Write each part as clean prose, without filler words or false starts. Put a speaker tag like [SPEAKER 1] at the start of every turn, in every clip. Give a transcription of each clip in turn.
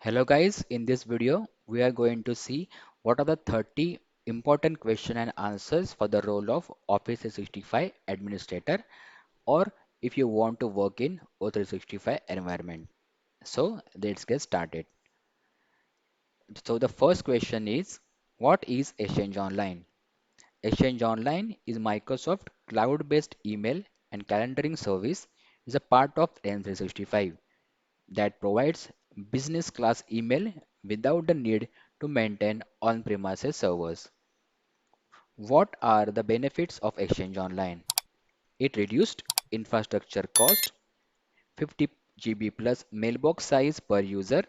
[SPEAKER 1] Hello guys, in this video we are going to see what are the 30 important question and answers for the role of Office 365 administrator or if you want to work in O365 environment. So let's get started. So the first question is, what is Exchange Online? Exchange Online is Microsoft cloud-based email and calendaring service is a part of M365 that provides business class email without the need to maintain on-premises servers. What are the benefits of Exchange Online? It reduced infrastructure cost, 50 GB plus mailbox size per user,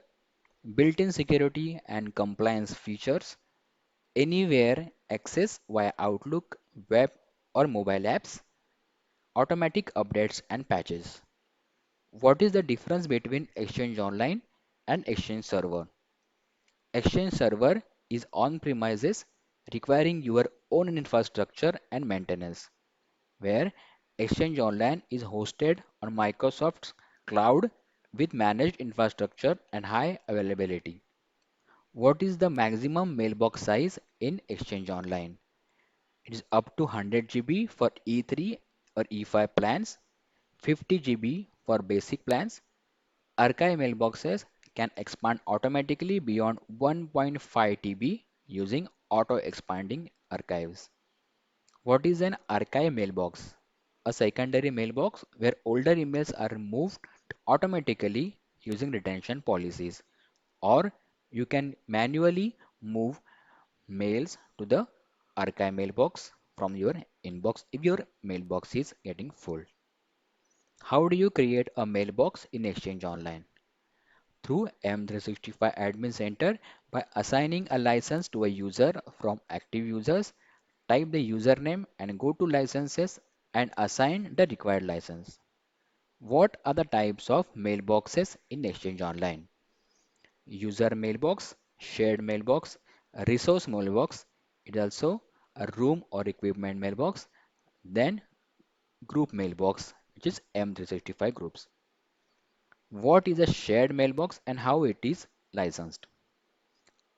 [SPEAKER 1] built-in security and compliance features, anywhere access via Outlook, web or mobile apps, automatic updates and patches. What is the difference between Exchange Online and Exchange Server? Exchange Server is on-premises, requiring your own infrastructure and maintenance, where Exchange Online is hosted on Microsoft's cloud with managed infrastructure and high availability. What is the maximum mailbox size in Exchange Online? It is up to 100 GB for E3 or E5 plans, 50 GB for basic plans. Archive mailboxes can expand automatically beyond 1.5 TB using auto-expanding archives. What is an archive mailbox? A secondary mailbox where older emails are removed automatically using retention policies, or you can manually move mails to the archive mailbox from your inbox if your mailbox is getting full. How do you create a mailbox in Exchange Online? Through M365 Admin Center by assigning a license to a user from active users, type the username and go to licenses and assign the required license. What are the types of mailboxes in Exchange Online? User mailbox, shared mailbox, resource mailbox, it is also a room or equipment mailbox, then group mailbox, which is M365 groups. What is a shared mailbox and how it is licensed?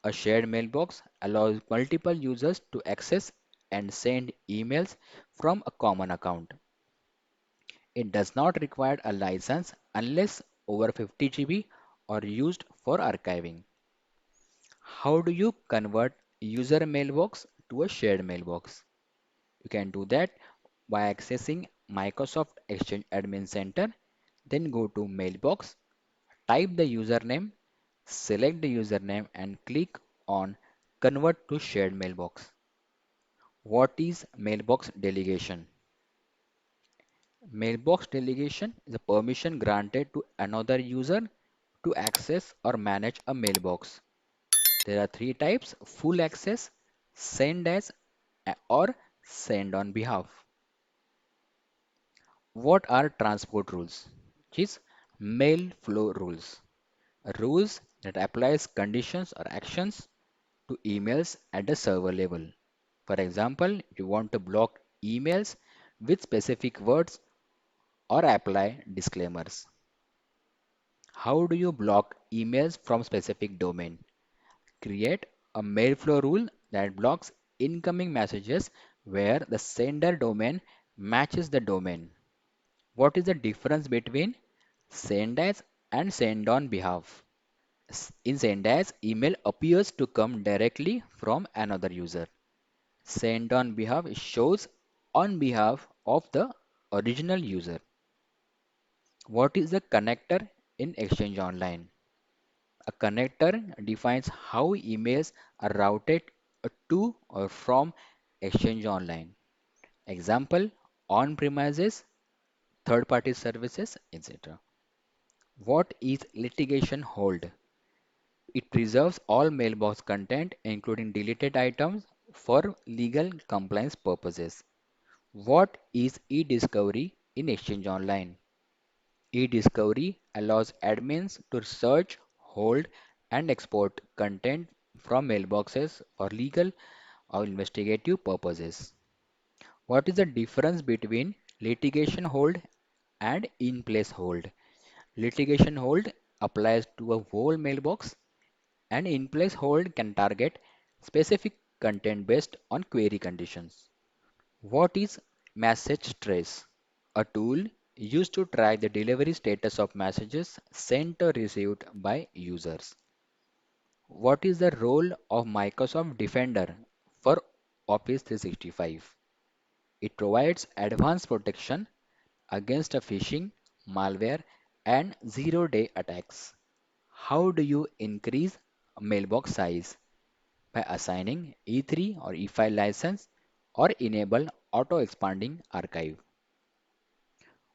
[SPEAKER 1] A shared mailbox allows multiple users to access and send emails from a common account. It does not require a license unless over 50 GB or used for archiving. How do you convert user mailbox to a shared mailbox? You can do that by accessing Microsoft Exchange Admin Center, then go to Mailbox, type the username, select the username and click on Convert to Shared Mailbox. What is mailbox delegation? Mailbox delegation is a permission granted to another user to access or manage a mailbox. There are three types: full access, send as, or send on behalf. What are transport rules? Which is mail flow rules. Rules that applies conditions or actions to emails at the server level. For example, you want to block emails with specific words or apply disclaimers. How do you block emails from specific domain? Create a mail flow rule that blocks incoming messages where the sender domain matches the domain. What is the difference between send as and send on behalf? In send as, email appears to come directly from another user. Send on behalf shows on behalf of the original user. What is a connector in Exchange Online? A connector defines how emails are routed to or from Exchange Online. Example, on-premises, third-party services, etc. What is litigation hold? It preserves all mailbox content, including deleted items, for legal compliance purposes. What is e-discovery in Exchange Online? E-discovery allows admins to search, hold, and export content from mailboxes for legal or investigative purposes. What is the difference between litigation hold and in-place hold? Litigation hold applies to a whole mailbox. An in-place hold can target specific content based on query conditions. What is message trace? A tool used to track the delivery status of messages sent or received by users. What is the role of Microsoft Defender for Office 365? It provides advanced protection against a phishing, malware, and zero-day attacks. How do you increase mailbox size? By assigning E3 or E5 license or enable auto-expanding archive.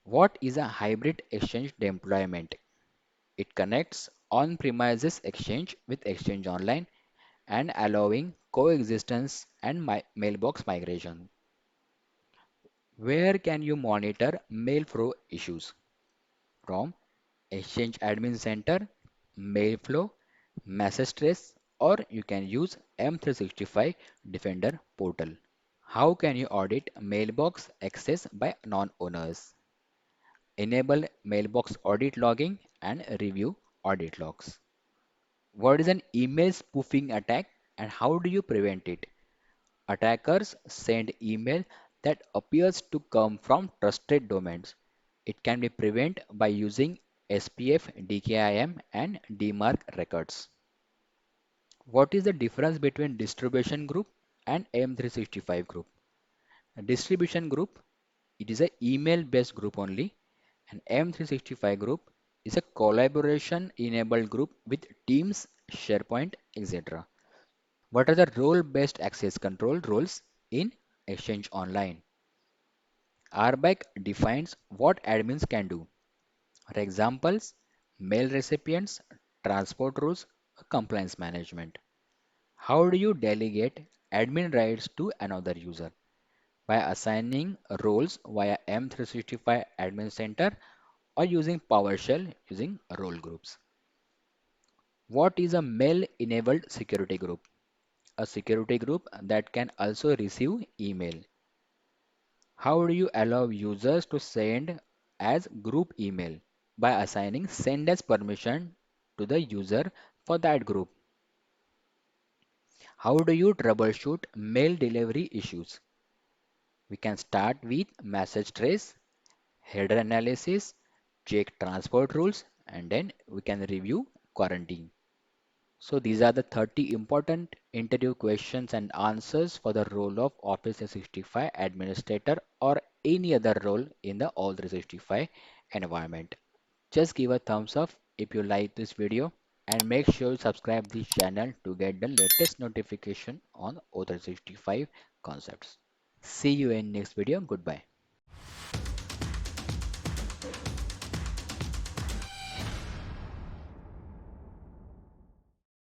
[SPEAKER 1] What is a hybrid exchange deployment? It connects on-premises Exchange with Exchange Online and allowing coexistence and mailbox migration. Where can you monitor mail flow issues? From Exchange Admin Center, Mailflow, Message Trace, or you can use M365 Defender portal. How can you audit mailbox access by non-owners? Enable mailbox audit logging and review audit logs. What is an email spoofing attack and how do you prevent it? Attackers send email that appears to come from trusted domains. It can be prevented by using SPF, DKIM, and DMARC records. What is the difference between distribution group and M365 group? A distribution group, it is a email-based group only, and M365 group is a collaboration-enabled group with Teams, SharePoint, etc. What are the role-based access control rules in Exchange Online? RBAC defines what admins can do. For examples, mail recipients, transport rules, compliance management. How do you delegate admin rights to another user? By assigning roles via M365 Admin Center or using PowerShell using role groups. What is a mail-enabled security group? A security group that can also receive email. How do you allow users to send as group email? By assigning send as permission to the user for that group. How do you troubleshoot mail delivery issues? We can start with message trace, header analysis, check transport rules, and then we can review quarantine. So these are the 30 important interview questions and answers for the role of Office 365 administrator or any other role in the All 365 environment. Just give a thumbs up if you like this video and make sure you subscribe this channel to get the latest notification on All 365 concepts. See you in next video. Goodbye.